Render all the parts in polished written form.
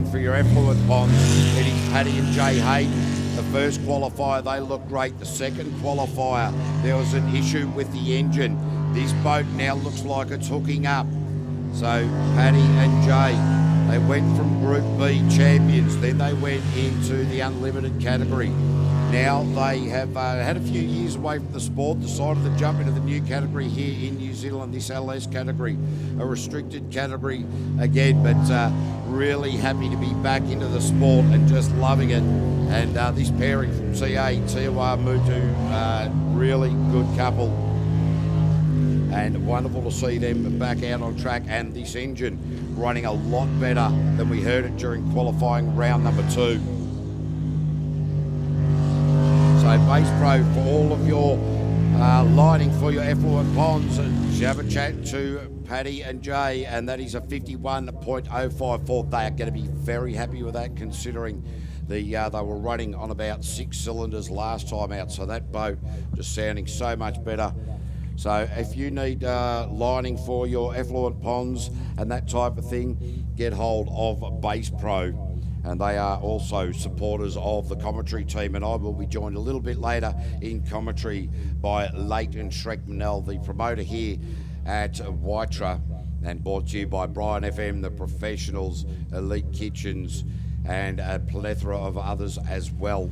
for your effluent ponds, it is Paddy and Jay Hayden. The first qualifier, they look great. The second qualifier, there was an issue with the engine. This boat now looks like it's hooking up. So Paddy and Jay, they went from Group B champions, then they went into the unlimited category. Now they have had a few years away from the sport, decided to jump into the new category here in New Zealand, this LS category, a restricted category again, but really happy to be back into the sport and just loving it. And this pairing from CA, Tiawa Mutu, really good couple. And wonderful to see them back out on track, and this engine running a lot better than we heard it during qualifying round number 2. So Base Pro, for all of your lighting for your effluent ponds, have a chat to Paddy and Jay, and that is a 51.054. They are going to be very happy with that, considering they were running on about 6 cylinders last time out, so that boat just sounding so much better. So if you need lining for your effluent ponds and that type of thing, get hold of Base Pro. And they are also supporters of the commentary team, and I will be joined a little bit later in commentary by Leighton Schreckmanell, the promoter here at Waitara, and brought to you by Brian FM, the professionals, Elite Kitchens, and a plethora of others as well.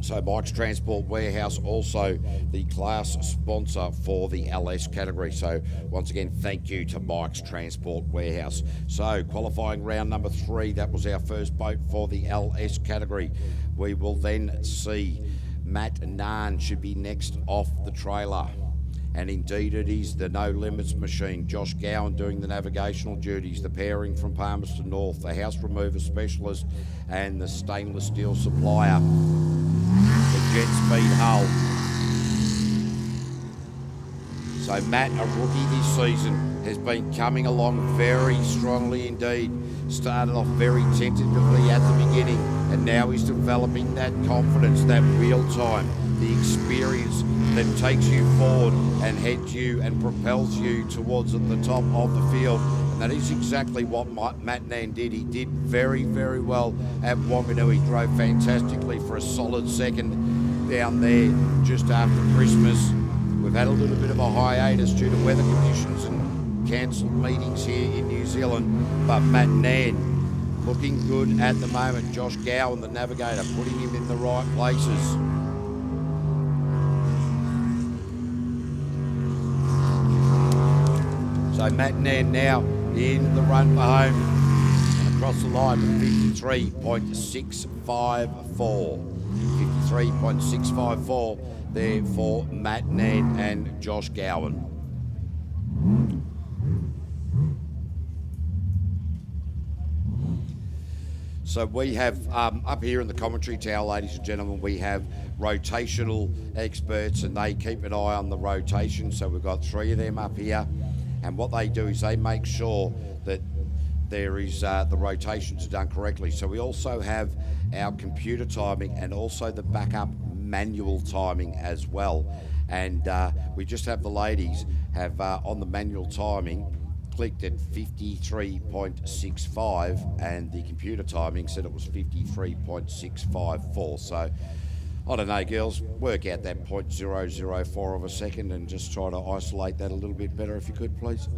So Mike's Transport Warehouse, also the class sponsor for the LS category. So once again, thank you to Mike's Transport Warehouse. So qualifying round number 3, that was our first boat for the LS category. We will then see Matt Nahn should be next off the trailer. And indeed it is the No Limits machine. Josh Gowan doing the navigational duties, the pairing from Palmerston North, the house remover specialist, and the stainless steel supplier. The jet speed hull. So Matt, a rookie this season, has been coming along very strongly indeed. Started off very tentatively at the beginning, and now he's developing that confidence, that real time, the experience that takes you forward and heads you and propels you towards the top of the field. And that is exactly what Matt Nahn did. He did very, very well at Wanganui. He drove fantastically for a solid second down there just after Christmas. We've had a little bit of a hiatus due to weather conditions and cancelled meetings here in New Zealand, but Matt Nahn looking good at the moment. Josh Gowan, the navigator, putting him in the right places. So Matt Nahn now in the run for home and across the line with 53.654. 53.654 there for Matt Nahn and Josh Gowan. So we have, up here in the commentary tower, ladies and gentlemen, we have rotational experts, and they keep an eye on the rotation. So we've got 3 of them up here. And what they do is they make sure that there is the rotations are done correctly. So we also have our computer timing and also the backup manual timing as well. And we just have the ladies have on the manual timing clicked at 53.65, and the computer timing said it was 53.654. So I don't know, girls, work out that 0.004 of a second and just try to isolate that a little bit better if you could, please.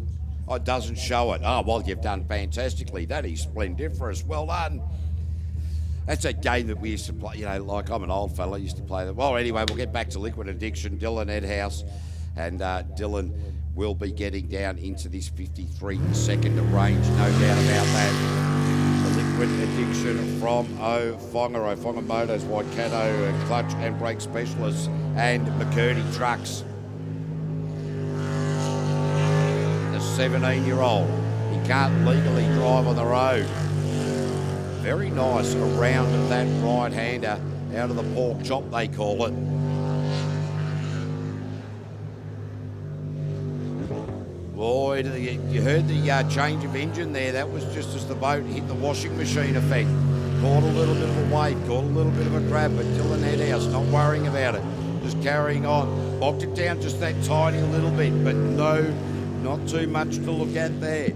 Oh, it doesn't show it. Oh, well, you've done fantastically. That is splendiferous. Well done. That's a game that we used to play, you know, like I'm an old fella, used to play that. Well, anyway, we'll get back to liquid addiction. Dylan Edhouse, and Dylan will be getting down into this 53-second range, no doubt about that. The liquid addiction from Ofonga Motors, Waikato, clutch and brake specialists, and McCurdy Trucks. The 17-year-old, he can't legally drive on the road. Very nice around that right-hander, out of the pork chop they call it. Boy, you heard the change of engine there. That was just as the boat hit the washing machine effect. Caught a little bit of a wave, caught a little bit of a grab, but Dylan Edhouse not worrying about it. Just carrying on. Bogged it down just that tiny little bit, but no, not too much to look at there.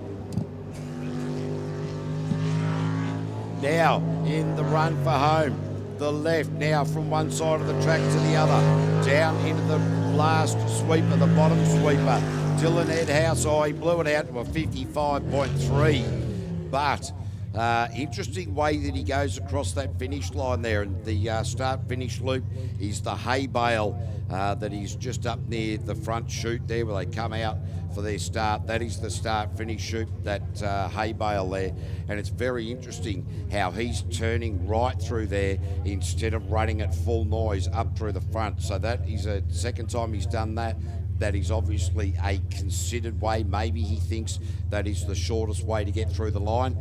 Now in the run for home, the left now from one side of the track to the other, down into the last sweeper, the bottom sweeper. Dylan Edhouse, he blew it out to a 55.3, but interesting way that he goes across that finish line there, and the start-finish loop is the hay bale that is just up near the front chute there where they come out for their start. That is the start-finish chute, that hay bale there, and it's very interesting how he's turning right through there instead of running at full noise up through the front. So that is a second time he's done that. That is obviously a considered way. Maybe he thinks that is the shortest way to get through the line.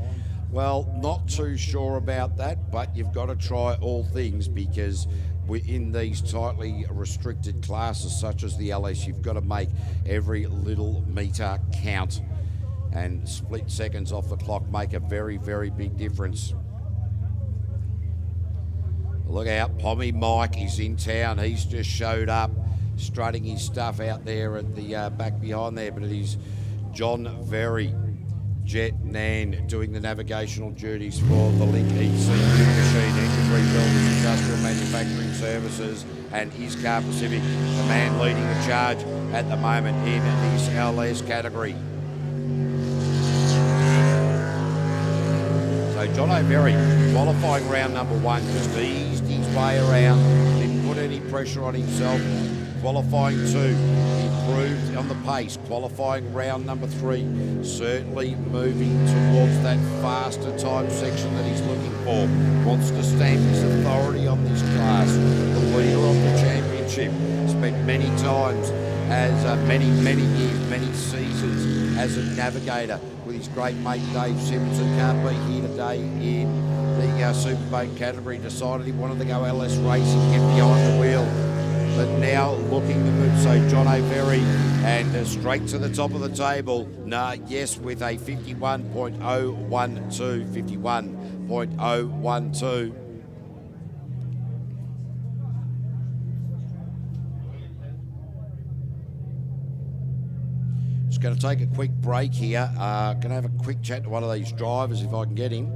Well, not too sure about that, but you've got to try all things, because we're in these tightly restricted classes such as the LS. You've got to make every little metre count, and split seconds off the clock make a very, very big difference. Look out, Pommy Mike is in town. He's just showed up, strutting his stuff out there at the back behind there, but it is John Very, Jet Nan, doing the navigational duties for the Link EC Machine Engine Rebuilders Industrial Manufacturing Services, and Iscar Pacific, the man leading the charge at the moment in this LS category. So John O'Berry, qualifying round number one, just eased his way around, didn't put any pressure on himself. Qualifying two, improved on the pace. Qualifying round number three, certainly moving towards that faster time section that he's looking for. Wants to stamp his authority on this class. The leader of the championship, spent many times as many years, many seasons as a navigator with his great mate Dave Simpson. Can't be here today in the Superboat category. Decided he wanted to go LS racing, get behind the wheel. But now looking the good, so John O'Berry, and straight to the top of the table. Yes, with a 51.012, 51.012. Just going to take a quick break here. Going to have a quick chat to one of these drivers if I can get him.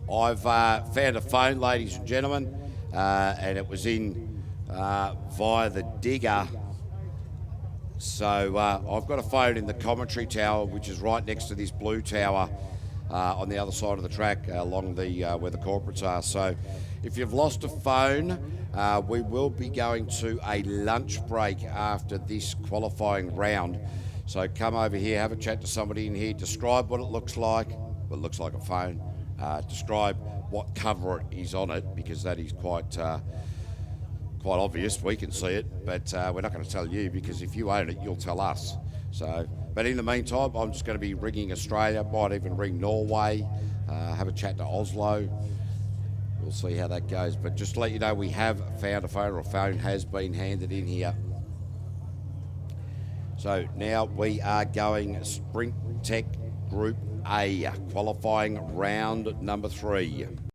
I've found a phone, ladies and gentlemen, and it was in via the digger. So I've got a phone in the commentary tower, which is right next to this blue tower on the other side of the track, along the where the corporates are. So if you've lost a phone, we will be going to a lunch break after this qualifying round. So come over here, have a chat to somebody in here, describe what it looks like. Well, it looks like a phone. Describe what cover it is on it, because that is quite obvious. We can see it, but we're not going to tell you, because if you own it, you'll tell us. So, but in the meantime, I'm just going to be ringing Australia, might even ring Norway, have a chat to Oslo. We'll see how that goes. But just to let you know, we have found a phone, or a phone has been handed in here. So now we are going Sprint Tech Group A, qualifying round number 3.